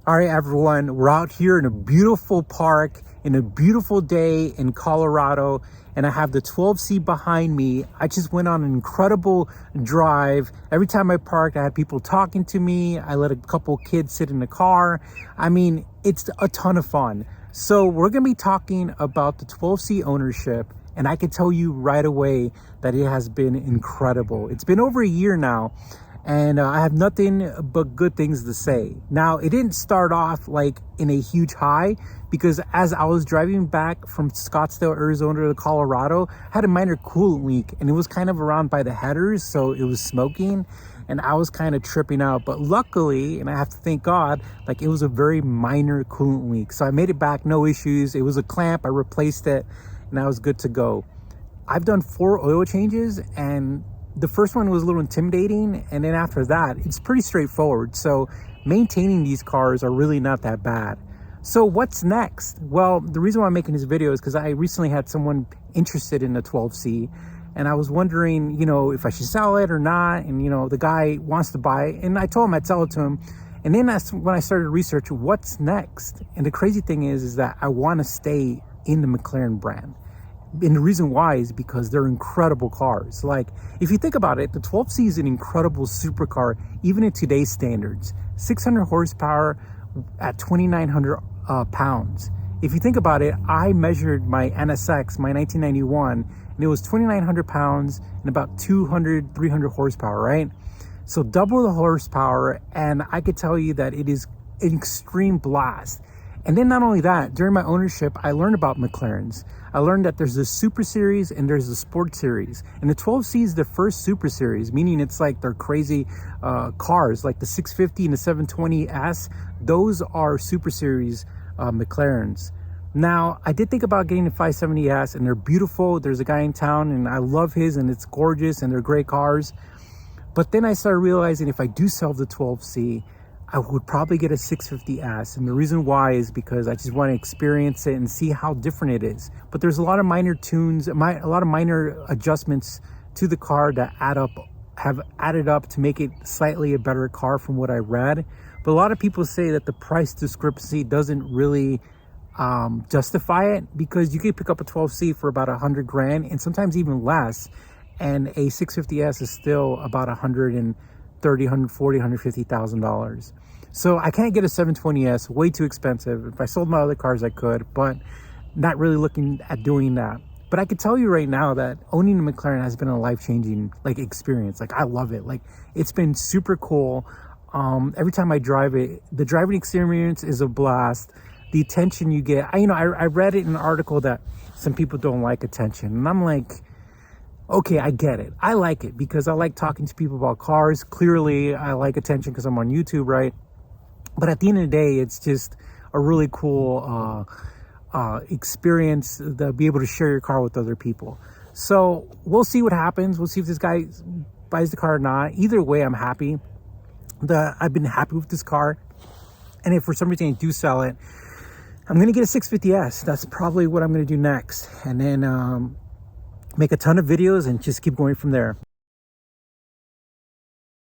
All right, everyone, we're out here in a beautiful park, in a beautiful day in Colorado, and I have the 12C behind me. I just went on an incredible drive. Every time I parked, I had people talking to me. I let a couple kids sit in the car. I mean, it's a ton of fun. So we're gonna be talking about the 12C ownership, and I can tell you right away that it has been incredible. It's been over a year now, and I have nothing but good things to say. Now, it didn't start off like in a huge high, because as I was driving back from Scottsdale, Arizona to Colorado, I had a minor coolant leak, and it was kind of around by the headers, so it was smoking, and I was kind of tripping out. But luckily, and I have to thank God, like it was a very minor coolant leak. So I made it back, no issues. It was a clamp, I replaced it, and I was good to go. I've done 4 oil changes, and the first one was a little intimidating, and then after that it's pretty straightforward. So maintaining these cars are really not that bad. So what's next? Well, the reason why I'm making this video is because I recently had someone interested in the 12C, and I was wondering, you know, if I should sell it or not. And you know, the guy wants to buy it, and I told him I'd sell it to him. And then that's when I started researching what's next. And the crazy thing is that I want to stay in the McLaren brand. And the reason why is because they're incredible cars. Like, if you think about it, the 12C is an incredible supercar, even in today's standards. 600 horsepower at 2,900 pounds. If you think about it, I measured my NSX, my 1991, and it was 2,900 pounds and about 200, 300 horsepower, right? So double the horsepower, and I could tell you that it is an extreme blast. And then not only that, during my ownership, I learned about McLarens. I learned that there's the Super Series and there's the Sport Series. And the 12C is the first Super Series, meaning it's like they're crazy cars, like the 650 and the 720S. Those are Super Series McLarens. Now, I did think about getting the 570S, and they're beautiful. There's a guy in town, and I love his, and it's gorgeous, and they're great cars. But then I started realizing if I do sell the 12C, I would probably get a 650S. And the reason why is because I just want to experience it and see how different it is. But there's a lot of minor tunes, a lot of minor adjustments to the car that have added up to make it slightly a better car from what I read. But a lot of people say that the price discrepancy doesn't really justify it, because you could pick up a 12C for about 100 grand and sometimes even less. And a 650S is still about 130, 140, 150,000 dollars. So I can't get a 720S, way too expensive. If I sold my other cars, I could, but not really looking at doing that. But I could tell you right now that owning a McLaren has been a life-changing experience. Like, I love it. Like, it's been super cool. Every time I drive it, the driving experience is a blast. The attention you get, I read it in an article that some people don't like attention, and I'm like, okay, I get it. I like it because I like talking to people about cars. Clearly, I like attention because I'm on YouTube, right? But at the end of the day, it's just a really cool experience to be able to share your car with other people. So we'll see what happens. We'll see if this guy buys the car or not. Either way, I'm happy. I've been happy with this car. And if for some reason I do sell it, I'm going to get a 650S. That's probably what I'm going to do next. And then make a ton of videos and just keep going from there.